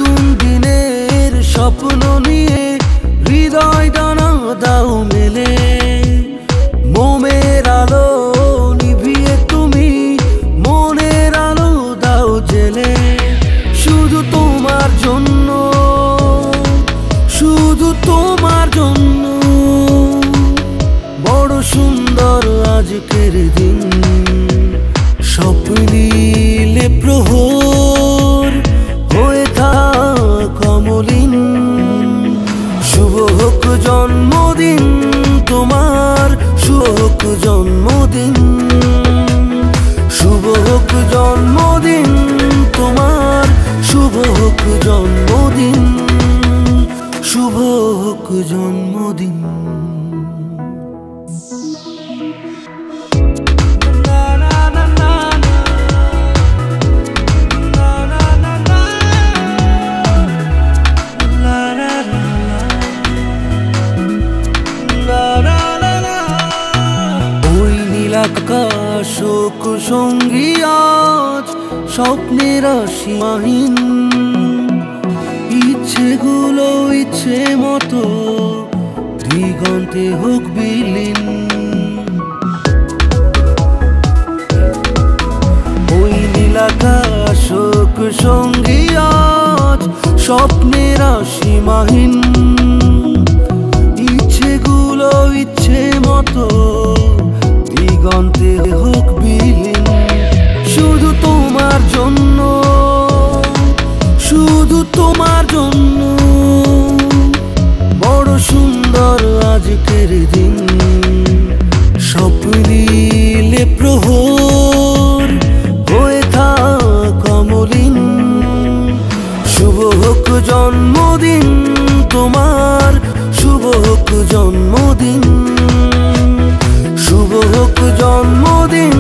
নতুন দিনের স্বপ্ন নিয়ে হৃদয় ডানা দাও মেলে, মোমের আলো নিভিয়ে তুমি মনের আলো দাও জেলে। শুধু তোমার জন্য, শুধু তোমার জন্য বড় সুন্দর আজকের দিন। স্বপ্নিলে প্রহর হয়ে থাক অমলিন। শুভ হোক জন্মদিন তোমার, শুভ হোক জন্মদিন, শুভ হোক জন্মদিন তোমার, শুভ হোক জন্মদিন, শুভ হোক জন্মদিন। আকাশক সঙ্গী আজ স্বপ্নের সীমাহীন, ইচ্ছেগুলো ইচ্ছে মতো দিগন্তে হোক বিলীন। ওই নীলাকাশক সঙ্গী আজ স্বপ্নের সীমাহীন, ইচ্ছেগুলো ইচ্ছে মতো দিগন্তে হোক বিলীন। শুধু তোমার জন্য, শুধু তোমার জন্য বড় সুন্দর আজকের দিন। স্বপ্নিলে প্রহর হয়ে থাক অমলিন। শুভ হোক জন্মদিন তোমার, শুভ হোক জন্মদিন, শুভ হোক জন্মদিন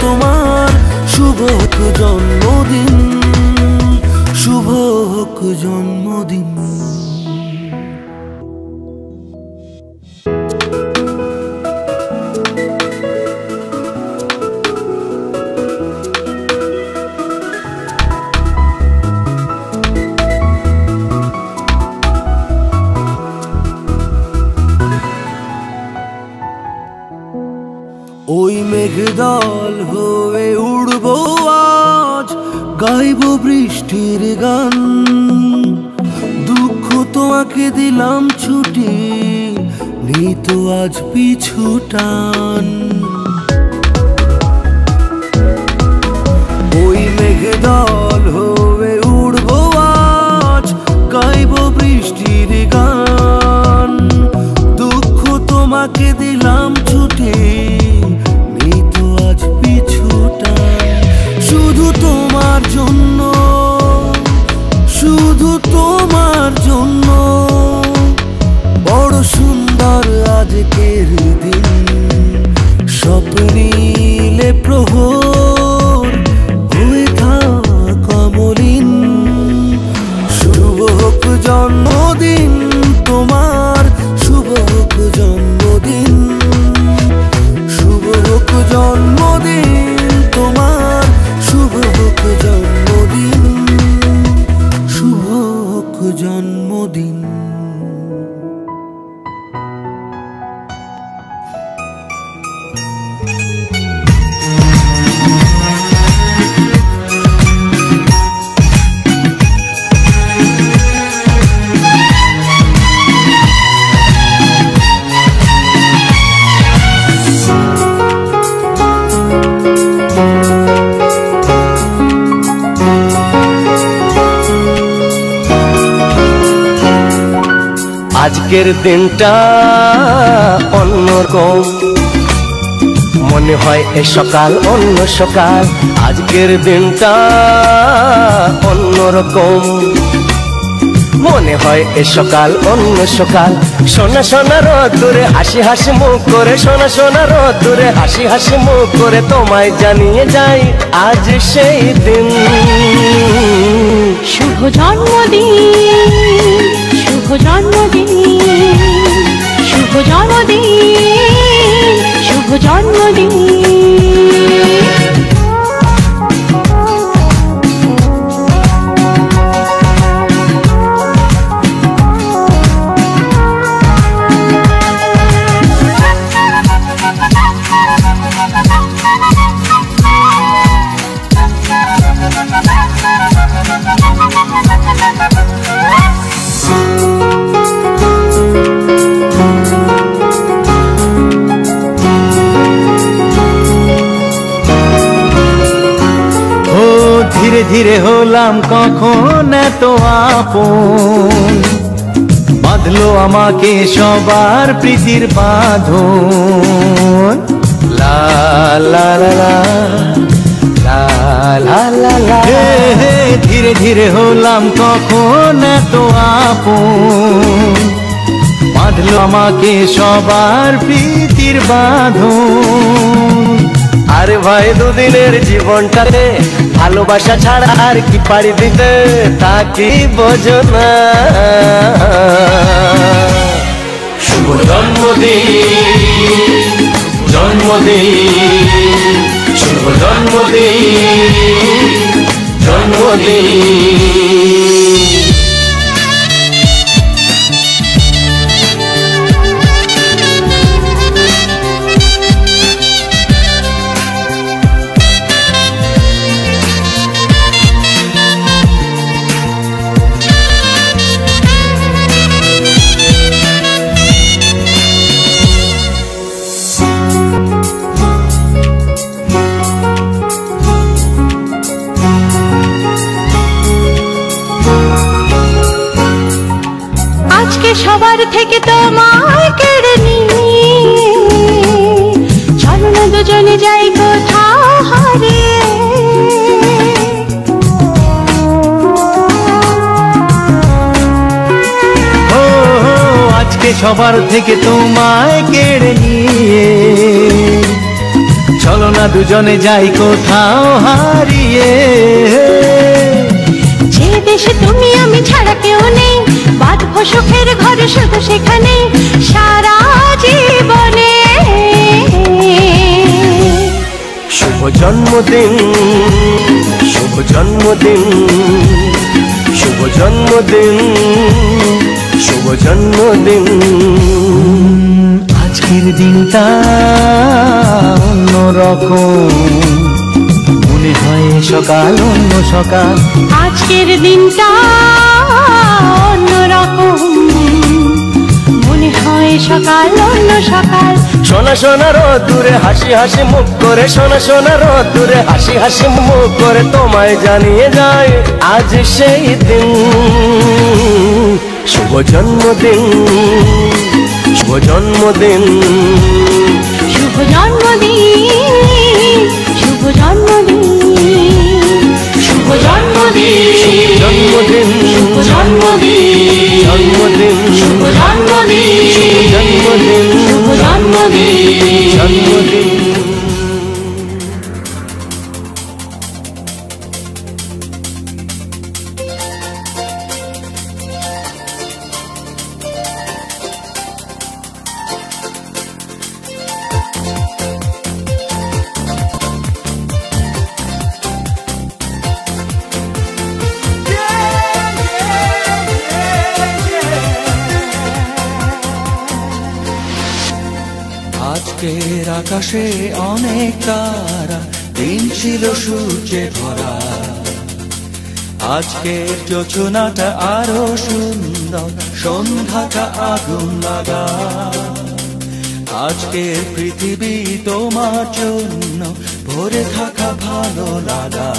তোমার, শুভ হোক জন্মদিন, শুভ হোক জন্মদিন। ওই মেঘদল হয়ে উড়বো আজ, গাইব বৃষ্টির গান। দুঃখ তোমাকে দিলাম ছুটি, নেই তো আজ পিছু টান। ওই মেঘদল হয়ে উড়বো আজ, গাইব বৃষ্টির গান। দুঃখ তোমাকে দিলাম ছুটি, শুধু তোমার জন্য, শুধু তোমার জন্য বড় সুন্দর আজকের দিন। স্বপ্নিলে প্রহর হয়ে থাক অমলিন। শুভ হোক জন্মদিন তোমার, শুভ হোক জন্মদিন, শুভ হোক জন্মদিন তোমার, শুভ হোক জন্মদিন, শুভ হোক জন্মদিন। আজকের দিনটা অন্যরকম, মনে হয় এ সকাল অন্য সকাল। আজকের দিনটা অন্যরকম, মনে হয় এ সকাল অন্য সকাল। সোনা সোনা রোদ্দুরে হাসি হাসি মুখ করে, সোনা সোনা রোদ্দুরে হাসি হাসি মুখ করে তোমায় জানিয়ে যাই আজ সেই দিন। শুভ জন্মদিন, শুভ জন্মদিন, শুভ জন্মদিন, শুভ জন্মদিন। ধীরে হলাম কখন এত আপন, বাঁধলো আমাকে সবার প্রীতির বাঁধন। লা লা লা লা লা লা লা লা। ধীরে ধীরে হলাম কখন এত আপন, বাঁধলো আমাকে সবার প্রীতির বাঁধন। আরে ভাই দুদিনের জীবনটাতে ভালোবাসা ছাড়া আর কি পাড়ি দিতে, তা কি বোঝো না। শুভ জন্মদিন জন্মদিন, শুভ জন্মদিন জন্মদিন। সবার থেকে তোমায় কেড়ে নিয়ে চলো না দুজনে যাই কোথাও হারিয়ে। আজকে সবার থেকে তোমায় কেড়ে নিয়ে চলো না দুজনে যাই কোথাও হারিয়ে। যে দেশে তুমি আমি ছাড়া কেউ নেই, বাঁধবো সুখের ঘরে শুধু সেখানে সারা জীবনে। শুভ জন্মদিন শুভ জন্মদিন, শুভ জন্মদিন শুভ জন্মদিন। আজকের দিনটা অন্যরকম, মনে হয় সকাল অন্য সকাল। আজকের দিনটা অন্যরকম, মনে হয় সকাল অন্য সকাল। সোনা সোনা রোদ্দুরে হাসি হাসি মুখ করে, সোনা সোনা রোদ্দুরে হাসি হাসি মুখ করে তোমায় জানিয়ে যায় আজ সেই দিন। শুভ জন্মদিন শুভ জন্মদিন, শুভ জন্মদিন শুভ জন্মদিন, শুভ জন্মদিন জন্মদিন শুভ জন্মদিন, জন্মদিন শুভ জন্মদিন জন্মদিন শুভ জন্মদিন, জন্মদিন। আজকের আকাশে অনেক তারা, দিন ছিল সূর্যে ভরা। আজকের যোজনাটা আরো সুন্দর, সন্ধ্যাটা আগুন লাগা। আজকের পৃথিবী তোমার জন্য ভরে থাকা ভালো লাগা।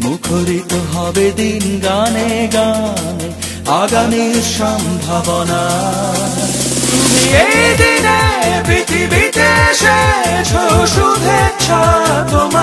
মুখরিত হবে দিন গানে গানে, আগামীর সম্ভাবনা। তুমি এই দিনে পৃথিবীতে এসেছো, শুভেচ্ছা তোমার।